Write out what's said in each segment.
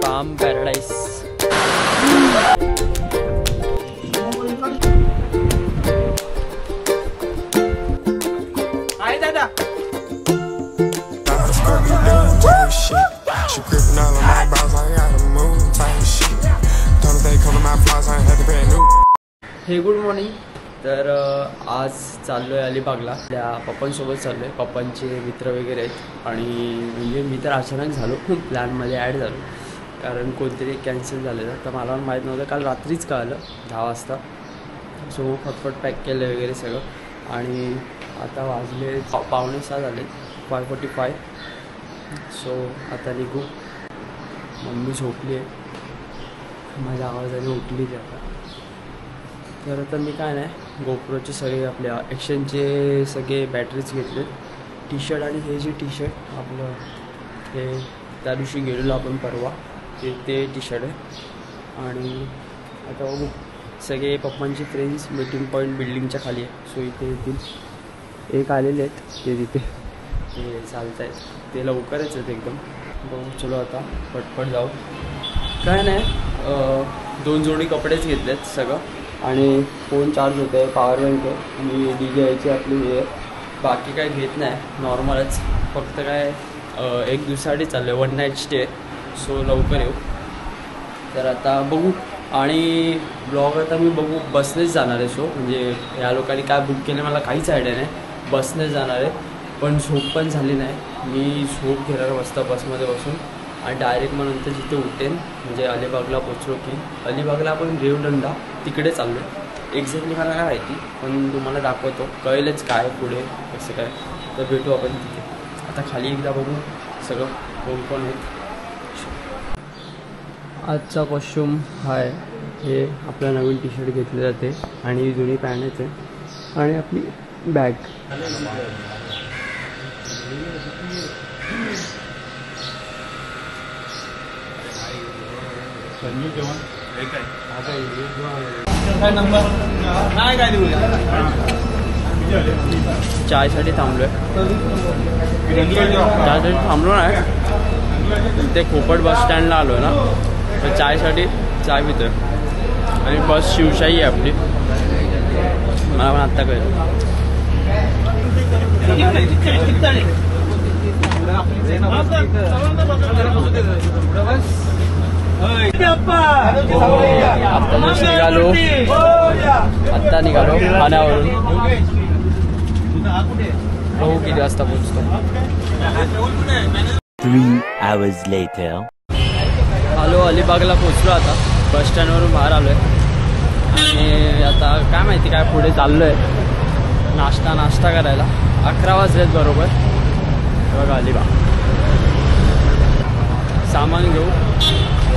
Palm Paradise. हाय दादा. हे good morning. तर आज चाललो आहे अलिबागला. त्या पप्पांसोबत चाललो आहे. पप्पांचे मित्र वगैरे आहेत आणि म्हणजे मी तर अचानक झालो, प्लॅनमध्ये ॲड झालो कारण कोणतरी कॅन्सल झालेलं. तर मला माहीत नव्हतं, काल रात्रीच कळलं 10 वाजता. सो मग फटफट पॅक केलं वगैरे सगळं आणि आता वाजले 5:45 झाले, 5:45. सो आता निघू. मम्मी झोपली आहे, माझ्या आवाजाने उठली ती आता. तर आता मी काय नाही, गोप्रोचे सगळे आपल्या ॲक्शनचे सगळे बॅटरीज घेतले. टी शर्ट आणि हे जे टी शर्ट आपलं हे त्या दिवशी गेलेलो आपण परवा, ते टी शर्ट आहे. आणि आता बघू, सगळे पप्पांचे फ्रेंड्स मीटिंग पॉईंट बिल्डिंगच्या खाली आहे. सो इथे येतील. एक आलेले आहेत ते तिथे, ते चालत आहेत, ते लवकरच आहेत एकदम. बघू, चलो आता पटपट जाऊ. काय नाही, 2 जोडी कपडेच घेतलेत सगळं आणि फोन चार्ज होतं आहे, पॉवर बँक आहे आणि DJI आपली हे. बाकी काय घेत नाही, नॉर्मलच. फक्त काय एक दिवसासाठी चाललं आहे, 1 नाईट स्टे. सो लवकर येऊ. तर आता बघू. आणि ब्लॉग आता मी बघू बसनेच जाणार आहे. सो म्हणजे या लोकांनी काय बुक केलं मला काहीच आयडिया नाही. बसनेच जाणार आहे, पण झोप पण झाली नाही. मी झोप घेणार मस्त बसमध्ये बसून आणि डायरेक्ट मग नंतर जिथे उठेन म्हणजे अलिबागला पोचलो की अलिबागला आपण रेवदंडा तिकडे चाललो आहे. एक्झॅक्टली मला काय माहिती, पण तुम्हाला दाखवतो, कळेलच काय पुढे कसं काय. तर भेटू आपण तिथे. आता खाली एकदा बघू सगळं कोण कोण आहेत. आजचा कॉस्ट्यूम हा आहे. हे आपला नवीन टी शर्ट घेतले जाते आणि जुनी पॅन्टच आहे आणि आपली बॅग. चायसाठी थांबलोय. चायसाठी थांबलो नाही, ते खोपट बस स्टँडला आलो ना, तर चायसाठी चाय पितोय. आणि बस शिवशाही आहे आपली, मला पण आत्ता कळलं. आत्ता निघालो ठाण्यावरून. बघू किती वाजता पोहोचतो. 3 hours later. आलो अलिबागला, पोचलो. आता बस स्टँडवरून बाहेर आलो आहे आणि आता काय माहिती काय पुढे चाललो आहे. नाश्ता करायला 11 वाजलेत बरोबर. बघा अलिबाग. सामान घेऊ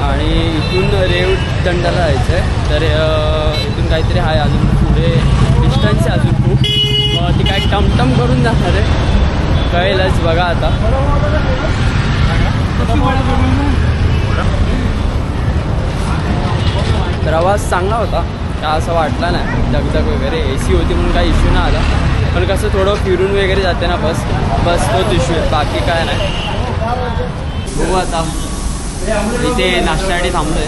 आणि इथून रेवदंडाला जायचं आहे. तर इथून काहीतरी आहे अजून पुढे डिस्टन्स आहे अजून खूप. मग ती काय टमटम करून जाणार आहे, कळेलच. बघा आता. प्रवास चांगला होता, काय असं वाटला नाही. दगदग वगैरे, AC होती म्हणून काही इश्यू नाही आला. पण कसं थोडं फिरून वगैरे जाते ना बस तोच इश्यू आहे, बाकी काय नाही. बघू आता. इथे नाश्त्यासाठी थांबलोय.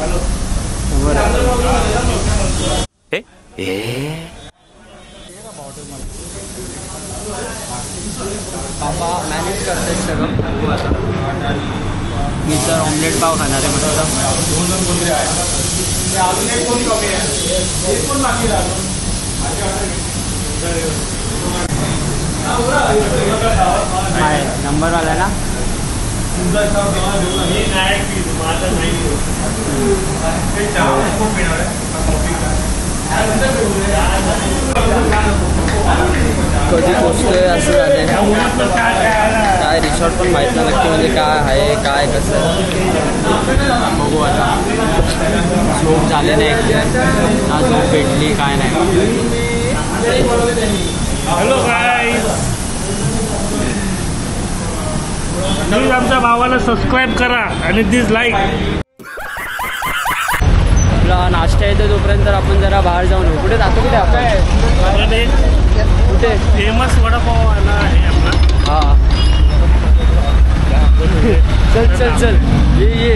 बाबा मॅनेज करते सगळं. बघू आता. मी तर ऑमलेट पाव खाणार आहे मस्त. नंबरवाला ना. कधी पोचतोय असं झालं. काय रिसॉर्ट पण माहीत नाही नक्की म्हणजे काय आहे काय कसं. बघू आता. झोप झाले नाही एकदम ना, झोप भेटली काय नाही. हॅलो गाईज, प्लीज आमच्या भावाला सबस्क्राईब करा आणि दिस लाईक. आपला नाश्ता येतो तोपर्यंत आपण जरा बाहेर जाऊन येऊ. कुठे जातो कुठे आपण? कुठे? फेमस वडापाव आहे आपला. हां चल चल चल ये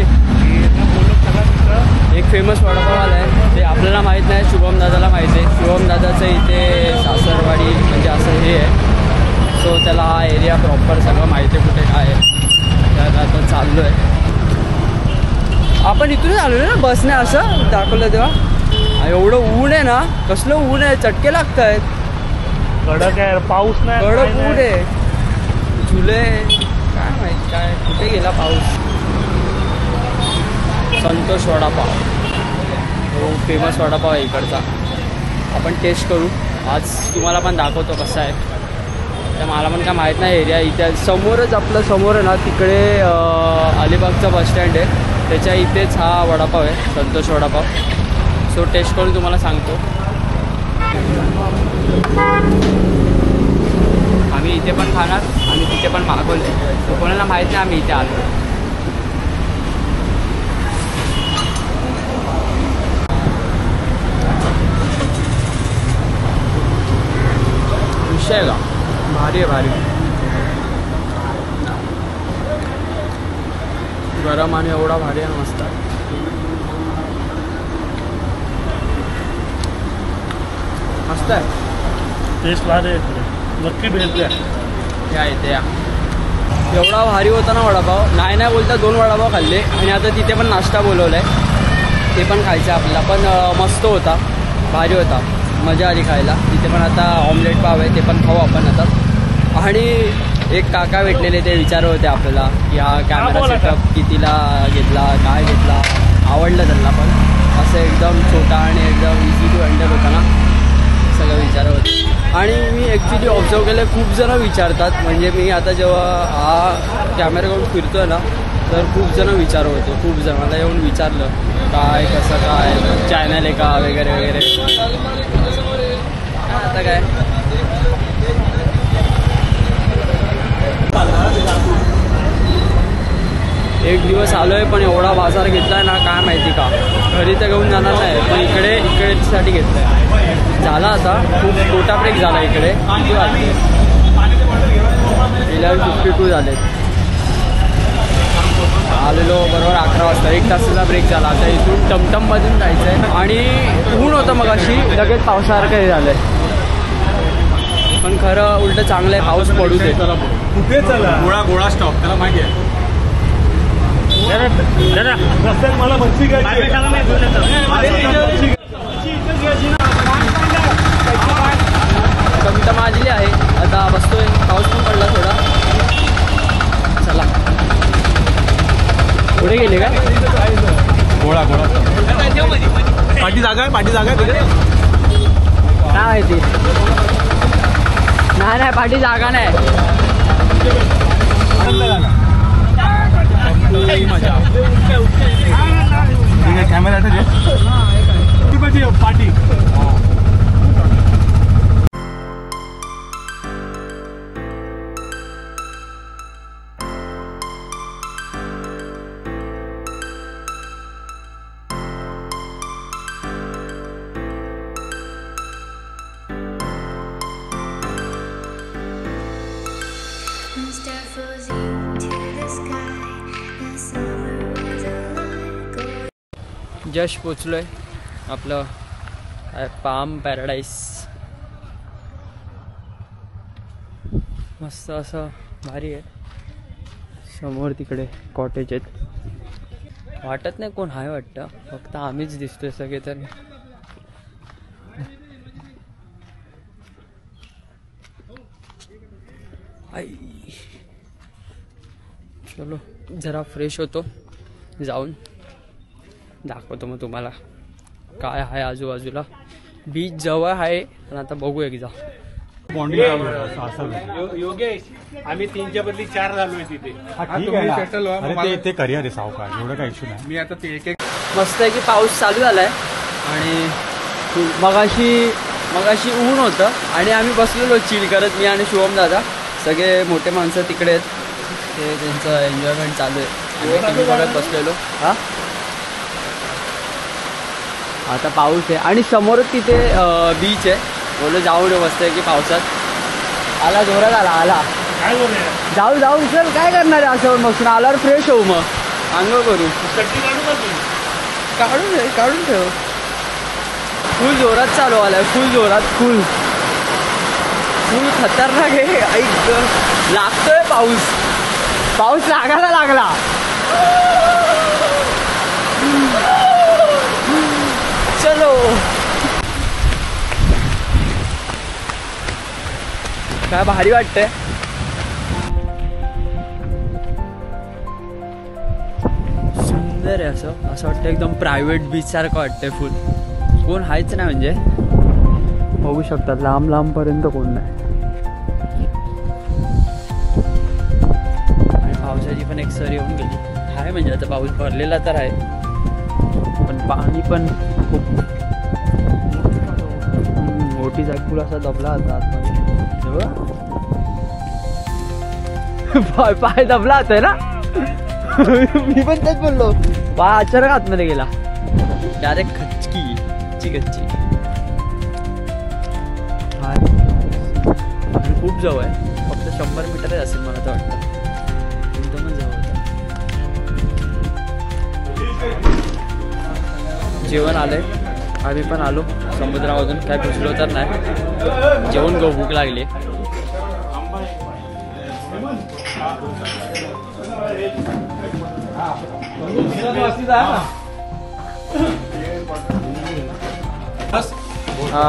एक फेमस वडापाववाला आहे ते आपल्याला माहीत नाही, शुभम दादाला माहीत आहे. शुभम दादाचं इथे सासरवाडी म्हणजे असं हे आहे. सो त्याला हा एरिया प्रॉपर सगळं माहिती आहे कुठे काय आहे. तर आता चाललो आहे आपण इथूनच आलो ना बसने असं दाखवलं तेव्हा. एवढं ऊन आहे ना, कसलं ऊन आहे, चटके लागत आहेत. कडक आहे, पाऊस नाही, कडक ऊन आहे. जुलै काय माहित काय कुठे गेला पाऊस. संतोष वडापाव हो फेमस वडापाव आहे इकडचा. आपण टेस्ट करू आज, तुम्हाला पण दाखवतो कसा आहे. तर मला पण काय माहीत नाही एरिया. इथे समोरच आपलं समोर आहे ना तिकडे अलिबागचा बसस्टँड आहे, त्याच्या इथेच हा वडापाव आहे संतोष वडापाव. सो टेस्ट करून तुम्हाला सांगतो. आम्ही इथे पण खाणार आणि तिथे पण मागवले, तर कोणाला माहीत नाही आम्ही इथे आलो. विषय का भारी आहे भारी. गरम आणि एवढा भारी आहे मस्त. मस्त आहे, टेस्ट भारी आहे, नक्की भेट द्या. या इथे या. एवढा भारी होता ना वडापाव, नाही नाही बोलता 2 वडापाव खाल्ले आणि आता तिथे पण नाश्ता बोलवला आहे, ते पण खायचं आपल्याला. पण मस्त होता, भारी होता, मजा आली खायला. तिथे पण आता ऑमलेट पाव आहे, ते पण खाऊ आपण आता. आणि एक काका भेटलेले, ते विचारत होते आपल्याला की हा कॅमेरा सेटअप कितीला घेतला, काय घेतला. आवडलं त्यांना पण, असं एकदम छोटा आणि एकदम इझी टू हँडल होता ना, सगळं विचारत होते. आणि मी ॲक्च्युली ऑब्झर्व केलं खूप जणं विचारतात, म्हणजे मी आता जेव्हा हा कॅमेरा घेऊन फिरतो आहे ना तर खूप जणं विचारत होते. खूप जण मला येऊन विचारलं काय कसं काय चॅनल आहे का वगैरे वगैरे. आता काय एक दिवस आलो आहे पण एवढा बाजार घेतला आहे ना काय माहिती का. घरी तर घेऊन जाणार नाही पण इकडेसाठी घेतलं आहे. झाला आता खूप मोठा ब्रेक झाला इकडे. किती वाजले 11:52 झाले. आलेलो बरोबर 11 वाजता, 1 तासाचा ब्रेक झाला. आता इथून टमटममधून जायचं आहे आणि ऊन होतं मग अशी लगेच पावसासारखं हे झालं आहे. पण खरं उलटं चांगलं आहे, पाऊस पडू दे. कुठे चला गोळा स्टॉप त्याला माहिती आहे. रस्त्यात मला मच्छी घ्यायची. टमटम आलेली आहे, आता बसतोय. पाऊस पण पडला थोडा. चला पुढे गेले का गोळा पाठी जागा आहे तिकडे. काय माहिती, नाही पाठी जागा नाही. कॅमेरा पाठी जस्ट पोचलोय आपलं पाम पॅराडाईस. मस्त असं भारी आहे. समोर तिकडे कॉटेज आहेत, वाटत नाही कोण आहे वाटतं, फक्त आम्हीच दिसतोय सगळे. तर चलो जरा फ्रेश होतो, जाऊन दाखवतो मग तुम्हाला काय आहे आजूबाजूला. बीच जवळ आहे पण आता बघू एकदा. योगेश आम्ही 3च्या बदली 4 झालोय तिथे. ते करिअर आहे सावकार, एवढं काही इश्यू नाही. मी आता ते एक मस्त आहे की पाऊस चालू झालाय आणि मगाशी ऊन होतं आणि आम्ही बसलेलो चिल करत, मी आणि शुभम दादा. सगळे मोठे माणसं तिकडे आहेत, ते त्यांचं एन्जॉयमेंट चालू आहे. आम्ही बघत बसलेलो. हां आता पाऊस आहे आणि समोरच तिथे बीच आहे. बोललो जाऊन मस्त आहे की पावसात आला, जोरात आला. काय करूया? जाऊ जाऊ चल, काय करणार आहे असं मग आल्यावर फ्रेश होऊ, मग आंघोळ करू. चटणी काढू का तू? काढून ठेव. फुल जोरात चालू आलाय, फुल जोरात, फुल खतरनाक आहे. ऐक लागतोय पाऊस लागायला लागला. चलो काय भारी वाटतंय. सुंदर आहे, असं वाटतं एकदम प्रायव्हेट बीच सारखं वाटतंय. फुल कोण हायच नाही, म्हणजे बघू शकतात लांब पर्यंत कोण नाही. आणि पावसाची पण एक सर येऊन गेली आहे, म्हणजे आता पाऊस भरलेला तर आहे, पण पाणी पण खूप मोठी जागपूल असा दबला होता आतमध्ये. पाय दबला होता ना. मी पण तेच बोललो, पाय अचानक आतमध्ये गेला, डायरेक्ट गच्ची. खूप जवळ आहे, फक्त 100 मीटरच असेल मला तर वाटतं, एकदमच जवळ होतं. जेवण आलंय, आम्ही पण आलो समुद्रामधून, काय भिजलो तर नाही, जेवण गो, भूक लागली. हा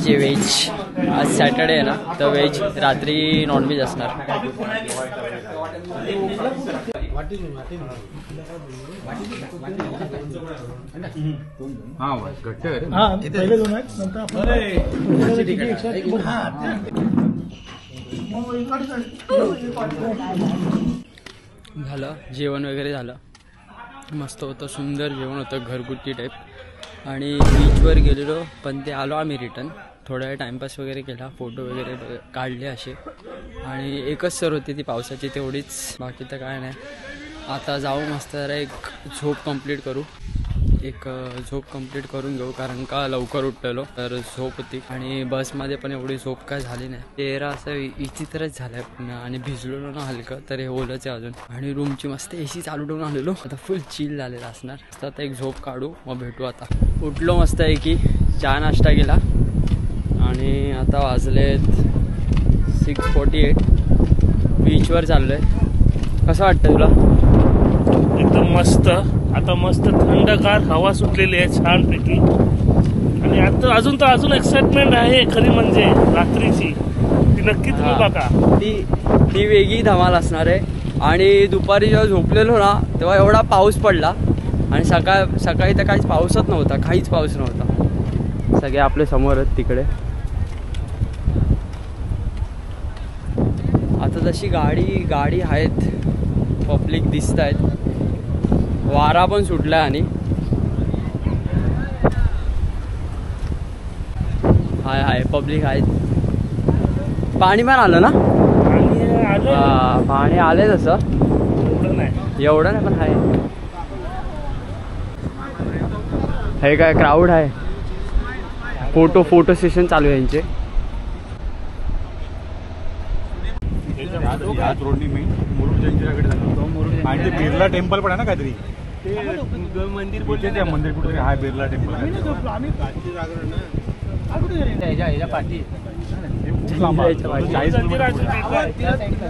व्हेज आज सॅटर्डे आहे ना, तर व्हेज, रात्री नॉनव्हेज असणार. झालं जेवण वगैरे झालं, मस्त होतं, सुंदर जेवण होतं, घरगुती टाईप. आणि बीचवर गेलेलो, पण ते आलो आम्ही रिटर्न. थोडा वेळ टाईमपास वगैरे केला, फोटो वगैरे काढले असे. आणि एकच सर होती ती पावसाची, तेवढीच, बाकी तर काय नाही. आता जाऊ मस्त जरा एक झोप कंप्लीट करू, करून घेऊ, कारण का लवकर उठलेलो तर झोप होती. आणि बसमध्ये पण एवढी झोप काय झाली नाही, तेरा असं विचित्रच झालंय पुन्हा. आणि भिजलेलो ना हलकं, तर हे ओलंच आहे अजून. आणि रूमची मस्त AC चालू ठेवून आलेलो, आता फुल चिल झालेला असणार. आता एक झोप काढू, मग भेटू. आता उठलो मस्त आहे की चहा नाश्ता केला, आणि आता वाजलेत 6:48. बीचवर चाललोय. कसं वाटतं तुला? एकदम मस्त. आता मस्त थंडगार हवा सुटलेली आहे छानपैकी. आणि आता अजून एक्साइटमेंट आहे खरी म्हणजे रात्रीची, ती नक्की तुम्ही बघा. ती वेगळी धमाल असणार आहे. आणि दुपारी जेव्हा झोपलेलो ना, तेव्हा एवढा पाऊस पडला, आणि सकाळी तर काहीच पाऊसच नव्हता, काहीच पाऊस नव्हता. सगळे आपले समोर आहेत तिकडे. आता तशी गाडी आहेत, पब्लिक दिसत आहेत, वारा पण सुटला. आणि हाय पब्लिक आहेत. पाणी पण आलं ना, पाणी आलंय तसं, एवढं नाही पण आहे. हे काय क्राऊड आहे, फोटो सेशन चालू आहे यांचे. आणि ते बिर्ला टेम्पल पण आहे ना काहीतरी, मंदिर कुठे हा बिर्ला टेम्पल.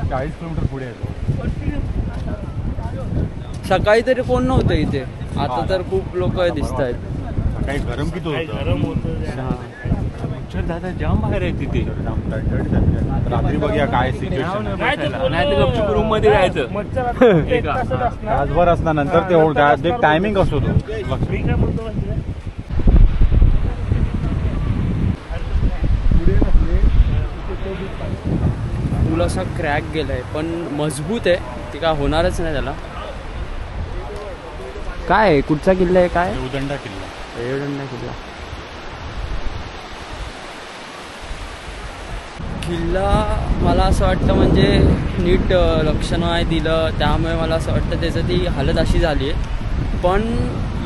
40 किलोमीटर पुढे आहे. सकाळी तरी कोण नव्हतं इथे, आता तर खूप लोक दिसत आहेत. काही गरम किती गरम होतं. दादा जाम बाहेर आहे तिथे, रात्री बघूया काय सिच्युएशन. रूम मध्ये जायचं, तासभर असणार, नंतर ते टायमिंग असतो तो. पूल असा क्रॅक गेलाय, पण मजबूत आहे, ते काय होणारच नाही त्याला. काय कुठचा किल्ला आहे? काय रेवदंडा किल्ला. किल्ला मला असं वाटतं म्हणजे नीट लक्ष नाही दिलं त्यामुळे मला असं वाटतं त्याचं ती हालत अशी झाली आहे. पण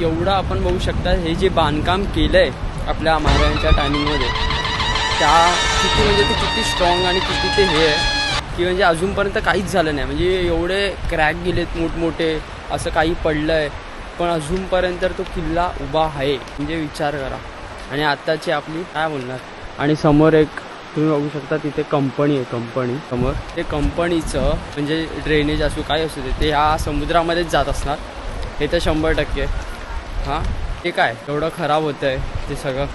एवढं आपण बघू शकता हे जे बांधकाम केलं आहे आपल्या महाराजांच्या टायमिंगमध्ये त्या किती म्हणजे ते किती स्ट्रॉंग आणि किती ते हे आहे की म्हणजे अजूनपर्यंत काहीच झालं नाही. म्हणजे एवढे क्रॅक गेलेत मोठमोठे, असं काही पडलं आहे पण अजूनपर्यंत तो किल्ला उभा आहे म्हणजे विचार करा. आणि आत्ताची आपली काय बोलणार. आणि समोर एक तुम्ही बघू शकता तिथे कंपनी आहे, कंपनी समोर. ते कंपनीचं म्हणजे ड्रेनेज असू काय असू ते ह्या समुद्रामध्येच जात असणार हे तर 100%. हां ते काय एवढं खराब होतं आहे ते सगळं.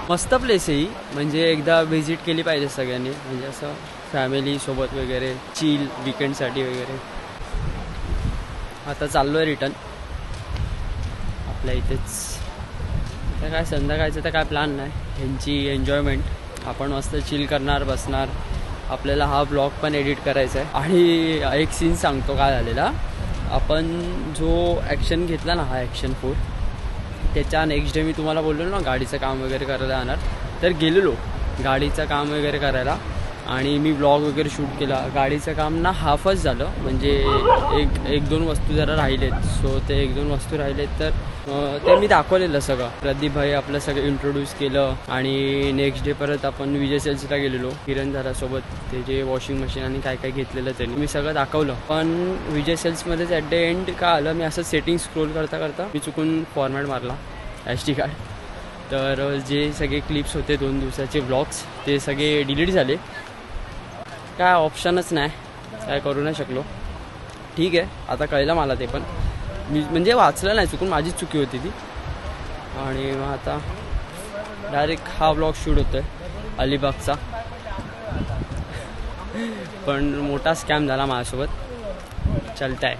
मस्त प्लेस आहे ही, म्हणजे एकदा व्हिजिट केली पाहिजे सगळ्यांनी, म्हणजे असं फॅमिलीसोबत वगैरे चिल विकेंडसाठी वगैरे. आता चाललो आहे रिटर्न आपल्या इथेच. तर काय संध्याकाळचं तर काय प्लॅन नाही, ह्यांची एन्जॉयमेंट. आपण मस्त चिल करणार बसणार. आपल्याला हा ब्लॉग पण एडिट करायचा आहे. आणि एक सीन सांगतो काय झालेला. आपण जो ॲक्शन घेतला ना हा ॲक्शन 4 त्याच्या नेक्स्ट डे मी तुम्हाला बोललो ना गाडीचं काम वगैरे करायला जाणार, तर गेलेलो गाडीचं काम वगैरे करायला आणि मी ब्लॉग वगैरे शूट केला. गाडीचं काम ना हाफच झालं, म्हणजे एक दोन वस्तू जरा राहिलेत. सो ते 1-2 वस्तू राहिलेत तर ते मी दाखवलेलं सगळं. प्रदीप भाई आपलं सगळं इंट्रोड्यूस केलं. आणि नेक्स्ट डे परत आपण विजय सेल्सला गेलेलो किरण दादासोबत. ते जे वॉशिंग मशीन आणि काय काय घेतलेलं त्यांनी मी सगळं दाखवलं. पण विजय सेल्समध्येच ॲट द एंड का आलं, मी असं सेटिंग स्क्रोल करता करता मी चुकून फॉर्मॅट मारला SD कार्ड. तर जे सगळे क्लिप्स होते 2 दिवसाचे व्लॉग्स ते सगळे डिलीट झाले. काय ऑप्शनच नाही, काय करू नाही शकलो. ठीक आहे आता कळलं मला ते, पण मी म्हणजे वाचलं नाही, चुकून माझीच चुकी होती ती. आणि मग आता डायरेक्ट हा ब्लॉग शूट होतो आहे अलिबागचा. पण मोठा स्कॅम झाला माझ्यासोबत, चलताय.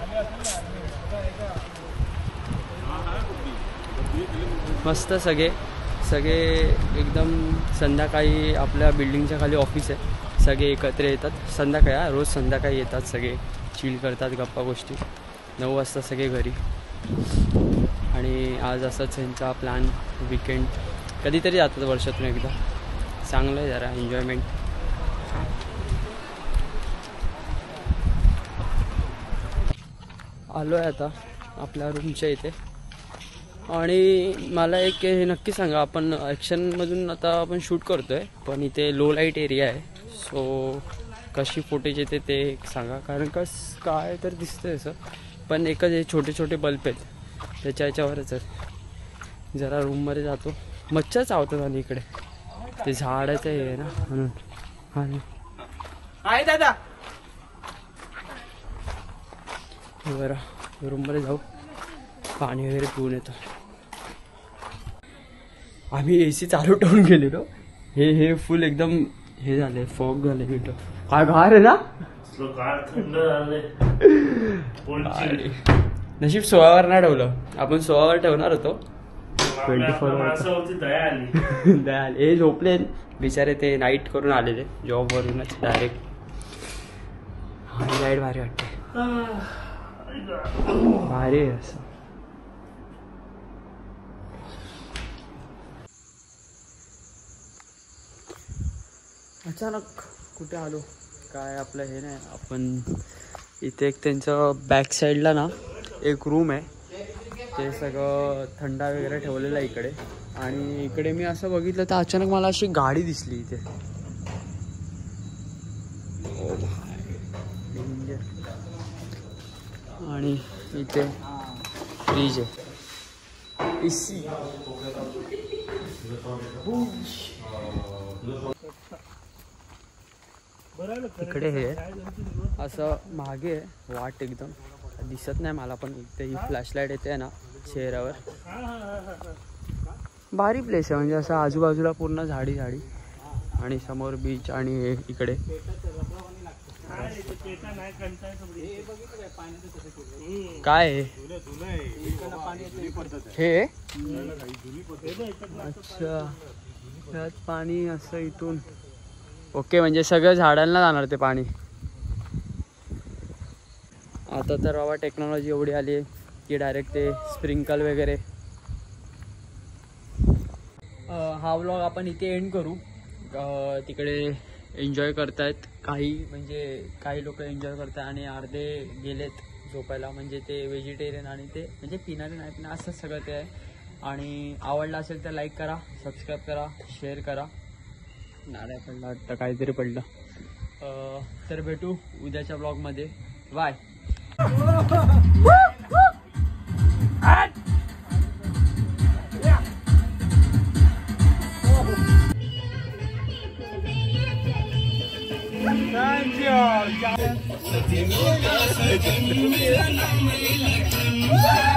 मस्त सगळे एकदम संध्याकाळी आपल्या बिल्डिंगच्या खाली ऑफिस आहे, सगळे एकत्र येतात संध्याकाळी. रोज संध्याकाळी येतात सगळे, चिल करतात, गप्पा गोष्टी. 9 वाजता सगळे घरी. आणि आज असंच यांचा प्लॅन, विकेंड कधीतरी जातात वर्षातून एकदा. चांगलं आहे जरा एन्जॉयमेंट. आलो आहे आता आपल्या रूमच्या इथे. आणि मला एक हे नक्की सांगा, आपण ॲक्शनमधून आता आपण शूट करतो आहे पण इथे लो लाईट एरिया आहे. सो कशी फुटेज येते ते सांगा, कारण काय तर दिसतं असं पण एकच हे छोटे छोटे बल्ब आहेत त्याच्या ह्याच्यावरच आहे. जरा रूममध्ये जातो. मच्छर चावतात आणि इकडे ते झाडाचं हे आहे ना म्हणून. हाय दादा बरं रूममध्ये जाऊ, पाणी वगैरे पिऊन येतो. आम्ही AC चालू ठेवून गेलेलो. हे फुल एकदम हे झाले, फॉग झाले. मिठो काय गार आहे ना, नशीब 16वर नाही ठेवलं, आपण 16वर ठेवणार होतो. 24 दया आली. हे झोपले बिचारे, ते नाईट करून आलेले जॉबवरूनच डायरेक्ट. लाईट भारी वाटते, भारी आहे असं. अचानक कुठे आलो काय आपलं हे नाही. आपण इथे एक त्यांचं बॅक साईडला ना एक रूम आहे, ते सगळं थंडा वगैरे ठेवलेलं आहे इकडे. आणि इकडे मी असं बघितलं तर अचानक मला अशी गाडी दिसली इथे. आणि इथे फ्रीज आहे, AC. इकडे हे असं मागे आहे वाट, एकदम दिसत नाही मला पण इथे ही फ्लॅशलाईट येते ना चेहऱ्यावर. भारी प्लेस आहे, म्हणजे असं आजूबाजूला पूर्ण झाडी आणि समोर बीच आणि हे इकडे. काय हे अच्छा त्यात पाणी असं इथून. ओके म्हणजे सगळं झाडांना जाणार ते पाणी. आता तर बाबा टेक्नॉलॉजी एवढी आली आहे की डायरेक्ट ते स्प्रिंकल वगैरे. हा व्लॉग आपण इथे एंड करू. तिकडे एन्जॉय करतायत, काही लोक एन्जॉय करतात आणि अर्धे गेलेत झोपायला, म्हणजे ते व्हेजिटेरियन आणि ते म्हणजे पिणारे नाहीत ना, असंच सगळं ते आहे. आणि आवडला असेल तर लाईक करा, सबस्क्राईब करा, शेअर करा. नारळ पडला वाटतं, काहीतरी पडलं. तर भेटू उद्याच्या ब्लॉगमध्ये. बाय. Thank you.